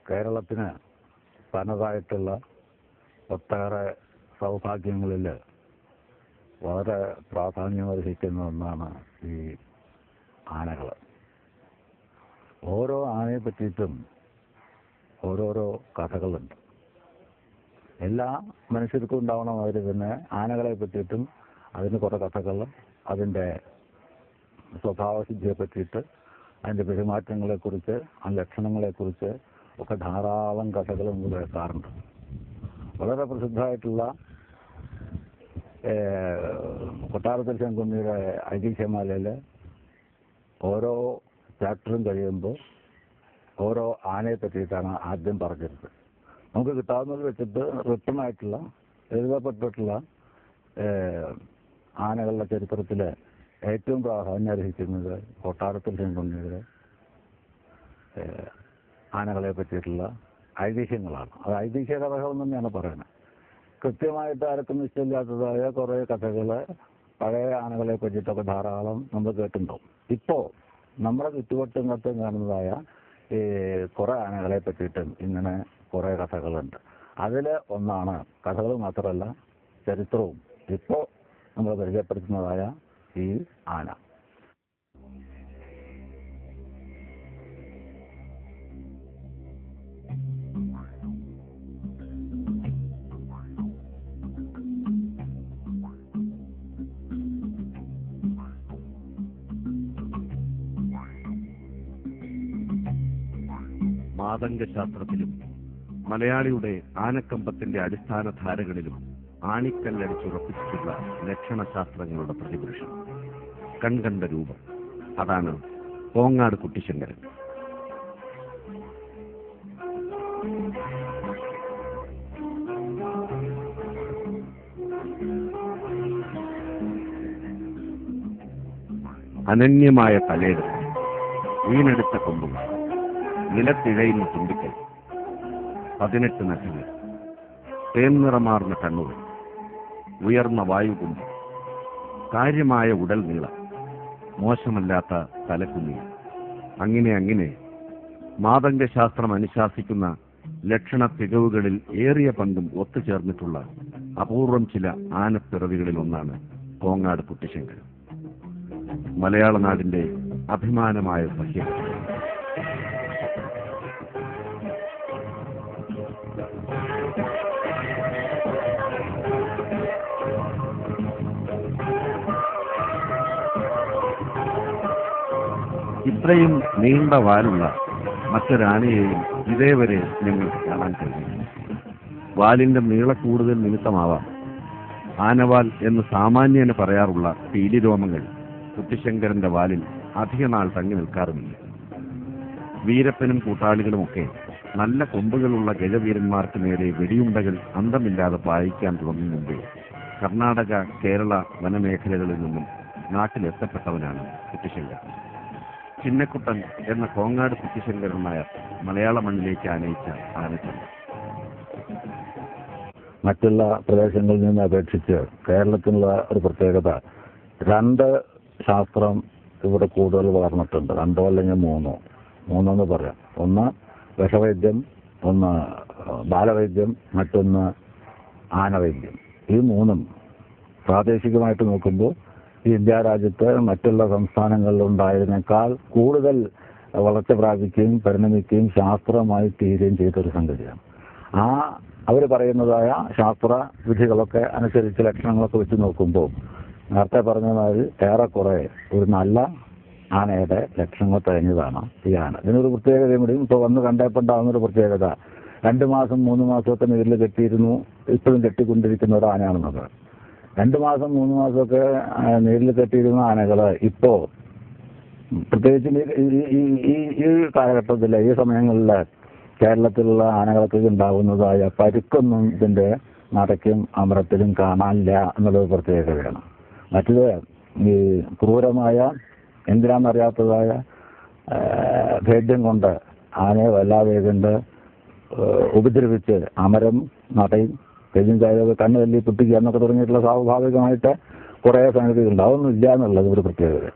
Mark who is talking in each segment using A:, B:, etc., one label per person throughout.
A: കേരളത്തിന് തനതായിട്ടുള്ള ഒട്ടേറെ സൗഭാഗ്യങ്ങളിൽ വളരെ പ്രാധാന്യമർഹിക്കുന്ന ഒന്നാണ് ഈ ആനകൾ. ഓരോ ആനയെ പറ്റിയിട്ടും ഓരോരോ കഥകളുണ്ട്. എല്ലാ മനുഷ്യർക്കും ഉണ്ടാവണ മാതിരി തന്നെ ആനകളെ പറ്റിയിട്ടും അതിന് കുറേ കഥകൾ, അതിൻ്റെ സ്വഭാവസിദ്ധിയെ പറ്റിയിട്ട്, അതിൻ്റെ പെരുമാറ്റങ്ങളെക്കുറിച്ച്, ആ ലക്ഷണങ്ങളെക്കുറിച്ച് ഒക്കെ ധാരാളം കഥകൾ നമ്മൾ കേൾക്കാറുണ്ട്. വളരെ പ്രസിദ്ധമായിട്ടുള്ള കൊട്ടാരത്തിൽ ശങ്കുണ്ണിയുടെ ഐതിഹ്യമാലയിൽ ഓരോ ചാപ്റ്ററും കഴിയുമ്പോൾ ഓരോ ആനയെ പറ്റിയിട്ടാണ് ആദ്യം പറഞ്ഞിരുന്നത്. നമുക്ക് കിട്ടാവുന്നത് വെച്ചിട്ട് റിട്ടണായിട്ടുള്ള എഴുതപ്പെട്ടിട്ടുള്ള ആനകളുടെ ചരിത്രത്തിൽ ഏറ്റവും പ്രാധാന്യം അർഹിക്കുന്നത് കൊട്ടാരത്തിൽ ശങ്കുണ്ണിയുടെ ആനകളെ പറ്റിയിട്ടുള്ള ഐതിഹ്യങ്ങളാണ്. അത് ഐതിഹ്യ കഥകൾ തന്നെയാണ് പറയുന്നത്. കൃത്യമായിട്ട് ആർക്കും നിശ്ചയമില്ലാത്തതായ കുറേ കഥകൾ പഴയ ആനകളെ പറ്റിയിട്ടൊക്കെ ധാരാളം നമ്മൾ കേട്ടിട്ടുണ്ടാവും. ഇപ്പോൾ നമ്മുടെ ചുറ്റുവട്ടങ്ങൾക്കും കാണുന്നതായ ഈ കുറേ ആനകളെ പറ്റിയിട്ടും ഇങ്ങനെ കുറേ കഥകളുണ്ട്. അതിൽ ഒന്നാണ്, കഥകൾ മാത്രമല്ല ചരിത്രവും, ഇപ്പോൾ നമ്മൾ പരിചയപ്പെടുത്തുന്നതായ ഈ ആന.
B: മാതംഗശാസ്ത്രത്തിലും മലയാളിയുടെ ആനക്കമ്പത്തിന്റെ അടിസ്ഥാന ധാരകളിലും ആണിക്കല്ലടിച്ചുറപ്പിച്ചിട്ടുള്ള ലക്ഷണശാസ്ത്രങ്ങളുടെ പ്രതിപുരുഷൻ, കൺകണ്ട രൂപം, അതാണ് കോങ്ങാട് കുട്ടിശങ്കരൻ. അനന്യമായ തലയെടുപ്പ്, വീണെടുത്ത കൊമ്പുകൾ, നിലത്തിഴയുന്ന തുമ്പിക്കൽ, 18 നഖങ്ങൾ, തേൻനിറമാർന്ന കണ്ണുകൾ, ഉയർന്ന വായുകുമ്പ്, കാര്യമായ ഉടൽ നീളം, മോശമല്ലാത്ത തലക്കുഞ്ഞി, അങ്ങനെ മാതംഗശാസ്ത്രം അനുശാസിക്കുന്ന ലക്ഷണ തികവുകളിൽ ഏറിയ പങ്കും ഒത്തുചേർന്നിട്ടുള്ള അപൂർവം ചില ആനപ്പിറവികളിൽ ഒന്നാണ് കോങ്ങാട് കുട്ടിശങ്കരൻ. മലയാള നാടിന്റെ അഭിമാനമായ സഖ്യം. ഇത്രയും നീണ്ട വാലുള്ള മറ്റൊരാനയെയും ഇതേവരെ ഞങ്ങൾക്ക് കാണാൻ കഴിയും. വാലിന്റെ നീളക്കൂടുതൽ നിമിത്തമാവാം ആനവാൽ എന്ന് സാമാന്യന് പറയാറുള്ള പീലിരോമങ്ങൾ കുട്ടിശങ്കരന്റെ വാലിൽ അധിക നാൾ തങ്ങി നിൽക്കാറുമില്ല. വീരപ്പനും കൂട്ടാളികളുമൊക്കെ നല്ല കൊമ്പുകളുള്ള ഗജവീരന്മാർക്ക് നേരെ വെടിയുണ്ടകൾ അന്തമില്ലാതെ പായിക്കാൻ തുടങ്ങും മുമ്പേ കർണാടക, കേരള വനമേഖലകളിൽ നിന്നും നാട്ടിലെത്തപ്പെട്ടവനാണ് കുട്ടിശങ്കരൻ. ചിന്നക്കുട്ടൻ എന്ന കോങ്ങാട് കുട്ടിശങ്കരൻ നായർ മലയാള മണ്ണിലേക്ക് ആനയിച്ച ആനച്ചന്ത.
A: മറ്റുള്ള പ്രദേശങ്ങളിൽ നിന്ന് അപേക്ഷിച്ച് കേരളത്തിനുള്ള ഒരു പ്രത്യേകത, 2 ശാസ്ത്രം ഇവിടെ കൂടുതൽ വളർന്നിട്ടുണ്ട്. 2 അല്ലെങ്കിൽ 3 പറയാം. ഒന്ന് വിഷവൈദ്യം, ഒന്ന് ബാലവൈദ്യം, മറ്റൊന്ന് ആനവൈദ്യം. ഈ 3 പ്രാദേശികമായിട്ട് നോക്കുമ്പോൾ ഈ ഇന്ത്യ രാജ്യത്ത് മറ്റുള്ള സംസ്ഥാനങ്ങളിലുണ്ടായതിനേക്കാൾ കൂടുതൽ വളർച്ച പ്രാപിക്കുകയും പരിണമിക്കുകയും ശാസ്ത്രമായി തീരുകയും ചെയ്തൊരു സംഗതിയാണ്. അവർ പറയുന്നതായ ശാസ്ത്ര വിധികളൊക്കെ അനുസരിച്ച് ലക്ഷണങ്ങളൊക്കെ വെച്ച് നോക്കുമ്പോൾ നേരത്തെ പറഞ്ഞതായി ഏറെക്കുറെ ഒരു നല്ല ആനയുടെ ലക്ഷണങ്ങൾ തികഞ്ഞതാണ് ഈ ആന. ഇതിനൊരു പ്രത്യേകതയും കൂടി ഇപ്പോൾ വന്ന് കണ്ടപ്പോണ്ടാകുന്നൊരു പ്രത്യേകത, 2 മാസം 3 മാസമൊക്കെ നീരിൽ കെട്ടിയിരുന്നു, ഇപ്പോഴും കെട്ടിക്കൊണ്ടിരിക്കുന്ന ഒരു ആനയാണെന്നത്. 2 മാസം 3 മാസമൊക്കെ നീരിൽ കെട്ടിയിരുന്ന ആനകൾ ഇപ്പോൾ പ്രത്യേകിച്ച് ഈ കാലഘട്ടത്തിൽ, ഈ സമയങ്ങളിൽ കേരളത്തിലുള്ള ആനകൾക്ക് ഉണ്ടാകുന്നതായ പരുക്കൊന്നും ഇതിൻ്റെ നടക്കും അമരത്തിലും കാണാനില്ല എന്നുള്ളത് പ്രത്യേകതയാണ്. മറ്റത് ഈ ക്രൂരമായ എന്തിനാണെന്നറിയാത്തതായ ഭേദ്യം കൊണ്ട് ആനയെ വല്ലാതെ കണ്ട് ഉപദ്രവിച്ച് അമരം നടയും പെരും ചായതൊക്കെ കണ്ണ് തല്ലി പൊട്ടിക്കുക എന്നൊക്കെ തുടങ്ങിയിട്ടുള്ള സ്വാഭാവികമായിട്ട് കുറേ സംഗതികളുണ്ട്. അതൊന്നും ഇല്ല എന്നുള്ളത് ഒരു പ്രത്യേകത.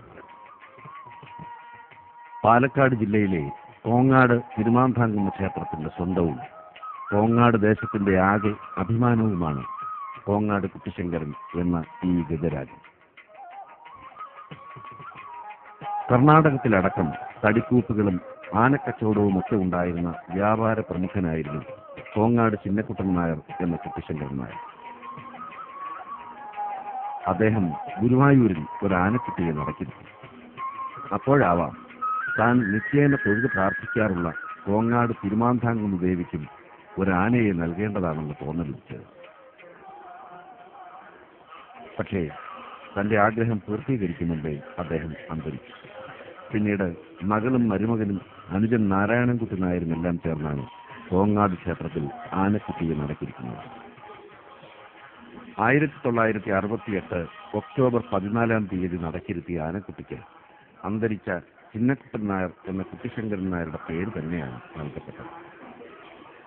B: പാലക്കാട് ജില്ലയിലെ കോങ്ങാട് തിരുമാന്താംകുന്ന് ക്ഷേത്രത്തിന്റെ സ്വന്തവും കോങ്ങാട് ദേശത്തിന്റെ ആകെ അഭിമാനവുമാണ് കോങ്ങാട് കുട്ടിശങ്കരൻ എന്ന ഈ ഗജരാജൻ. കർണാടകത്തിലടക്കം തടിക്കൂപ്പുകളും ആനക്കച്ചവടവും ഒക്കെ ഉണ്ടായിരുന്ന വ്യാപാര പ്രമുഖനായിരുന്നു കോങ്ങാട് ചിന്നക്കുട്ടൻ നായർ എന്ന കുട്ടിശങ്കരൻ നായർ. അദ്ദേഹം ഗുരുവായൂരിൽ ഒരു ആനക്കുട്ടിയെ നടക്കിരുന്നു. അപ്പോഴാവാം താൻ നിത്യേന തൊഴുത് പ്രാർത്ഥിക്കാറുള്ള കോങ്ങാട് തിരുമാന്താംകുന്ന് ദേവിക്കും ഒരാനയെ നൽകേണ്ടതാണെന്ന് തോന്നലിച്ചത്. പക്ഷേ തന്റെ ആഗ്രഹം പൂർത്തീകരിക്കുന്നുമ്പേ അദ്ദേഹം അന്തരിച്ചു. പിന്നീട് മകളും മരുമകനും അനുജൻ നാരായണൻകുട്ടി നായരുമെല്ലാം ചേർന്നാണ് കോങ്ങാട് ക്ഷേത്രത്തിൽ ആനക്കുട്ടിയെ നടക്കിയിരിക്കുന്നത്. 1968 ഒക്ടോബർ 14 നടക്കിരുത്തിയ ആനക്കുട്ടിക്ക് അന്തരിച്ച ചിന്നക്കുട്ടൻ നായർ എന്ന കുട്ടിശങ്കരൻ നായരുടെ പേര് തന്നെയാണ് നൽകപ്പെട്ടത്.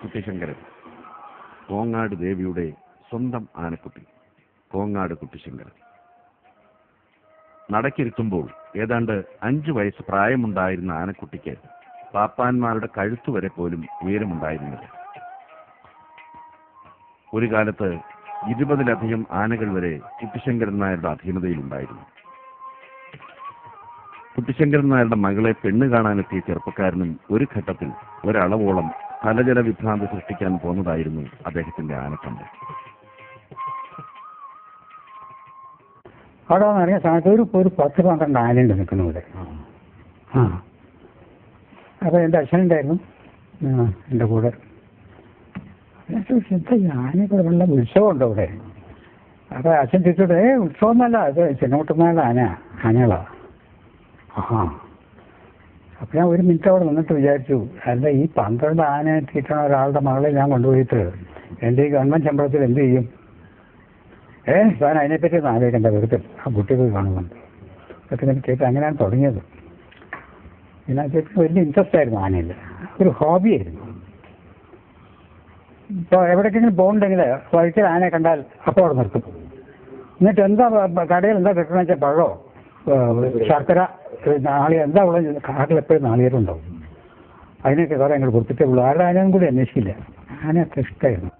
B: കുട്ടിശങ്കരൻ കോങ്ങാട് ദേവിയുടെ സ്വന്തം ആനക്കുട്ടി, കോങ്ങാട് കുട്ടിശങ്കരൻ. നടക്കിരുത്തുമ്പോൾ ഏതാണ്ട് 5 വയസ്സ് പ്രായമുണ്ടായിരുന്ന ആനക്കുട്ടിക്ക് പാപ്പാന്മാരുടെ കഴുത്തുവരെ പോലും ഉയരമുണ്ടായിരുന്നില്ല. ഒരു കാലത്ത് 20-ലധികം ആനകൾ വരെ കുട്ടിശങ്കരൻ നായരുടെ അധീനതയിലുണ്ടായിരുന്നു. കുട്ടിശങ്കരൻ നായരുടെ മകളെ പെണ്ണ് കാണാനെത്തിയ ചെറുപ്പക്കാരനും ഒരു ഘട്ടത്തിൽ ഒരളവോളം തലജല വിഭ്രാന്തി സൃഷ്ടിക്കാൻ പോന്നതായിരുന്നു അദ്ദേഹത്തിന്റെ ആനക്കമ്പ്.
C: അവിടെ നിറങ്ങിയ സമയത്ത് ഒരു 10-12 ആനയുണ്ട് നിൽക്കുന്നു ഇവിടെ. അപ്പോൾ എൻ്റെ അച്ഛനുണ്ടായിരുന്നു എൻ്റെ കൂടെ. എന്താ ഈ ആനയൊക്കെ വല്ല ഉത്സവമുണ്ടോ ഇവിടെ? അപ്പോൾ അച്ഛൻ തിരിച്ചോട്ടെ ഉത്സവമൊന്നുമല്ല, അത് ചിന്നക്കുട്ടന്മാരുടെ ആനകളാണ്. അപ്പം ഞാൻ ഒരു മിനിറ്റ് അവിടെ നിന്നിട്ട് വിചാരിച്ചു, അല്ല ഈ 12 ആന എത്തിയിട്ടാണ് ഒരാളുടെ മകളെ ഞാൻ കൊണ്ടുപോയിട്ട് എൻ്റെ ഈ ഗവൺമെൻറ് ശമ്പളത്തിൽ എന്ത് ചെയ്യും? താൻ അതിനെപ്പറ്റി ഒന്ന് ആലോചിക്കണ്ട, വെറുതെ ആ കുട്ടികൾ കാണുന്നുണ്ട് ഒക്കെ ഞാൻ കേട്ട് അങ്ങനെയാണ് തുടങ്ങിയത്. പിന്നെ ചേട്ടന് വലിയ ഇൻട്രസ്റ്റ് ആയിരുന്നു ആനയിൽ, ഒരു ഹോബിയായിരുന്നു. ഇപ്പോൾ എവിടേക്കെങ്കിലും പോകുന്നുണ്ടെങ്കിൽ വഴിക്കൽ ആനയെ കണ്ടാൽ അപ്പോൾ അവിടെ നിർത്തും. എന്നിട്ട് എന്താ കടയിൽ എന്താ കിട്ടണമെന്ന് വെച്ചാൽ പഴമോ ശർക്കര നാളിക എന്താ ഉള്ളത്, കാട്ടിൽ എപ്പോഴും നാളികേരം ഉണ്ടാവും. അതിനൊക്കെ കുറേ ഞങ്ങൾ കൊടുത്തിട്ടേ ഉള്ളൂ. ആരുടെ ആനയും കൂടി അന്വേഷിക്കില്ല. ആനയൊക്കെ ഇഷ്ടമായിരുന്നു.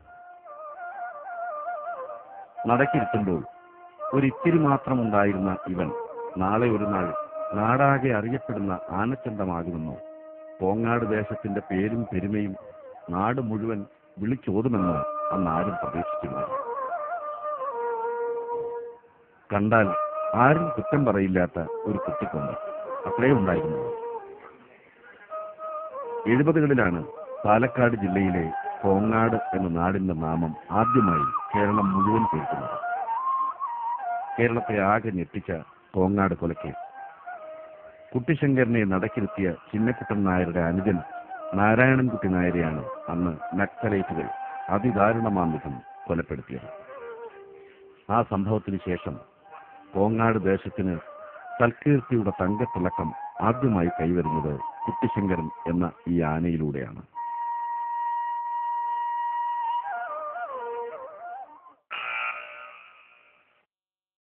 B: നടക്കിരുത്തുമ്പോൾ ഒരിത്തിരി മാത്രം ഉണ്ടായിരുന്ന ഇവൻ നാളെ ഒരു നാൾ നാടാകെ അറിയപ്പെടുന്ന ആനച്ചന്തമാകുമെന്നോ കോങ്ങാട് ദേശത്തിന്റെ പേരും പെരുമയും നാട് മുഴുവൻ വിളിച്ചോതുമെന്നോ അന്നാരും പ്രതീക്ഷിച്ചിരുന്നു. കണ്ടാൽ ആരും കുറ്റം പറയില്ലാത്ത ഒരു കുട്ടിക്കൊമ്പ് അത്രേ ഉണ്ടായിരുന്നു. 70കളിലാണ് പാലക്കാട് ജില്ലയിലെ കോങ്ങാട് എന്ന നാടിന്റെ നാമം ആദ്യമായി കേരളം മുഴുവൻ കേൾക്കുന്നത്. കേരളത്തെ ആകെ ഞെട്ടിച്ച കോങ്ങാട് കൊലക്കേസ്. കുട്ടിശങ്കരനെ നടക്കിരുത്തിയ ചിന്നക്കുട്ടൻ നായരുടെ അനുജൻ നാരായണൻകുട്ടി നായരെയാണ് അന്ന് നക്സലൈറ്റുകൾ അതിദാരുണമാം വിധം കൊലപ്പെടുത്തിയത്. ആ സംഭവത്തിന് ശേഷം കോങ്ങാട് ദേശത്തിന് സൽകീർത്തിയുടെ തങ്കത്തിളക്കം ആദ്യമായി കൈവരുന്നത് കുട്ടിശങ്കരൻ എന്ന ഈ ആനയിലൂടെയാണ്.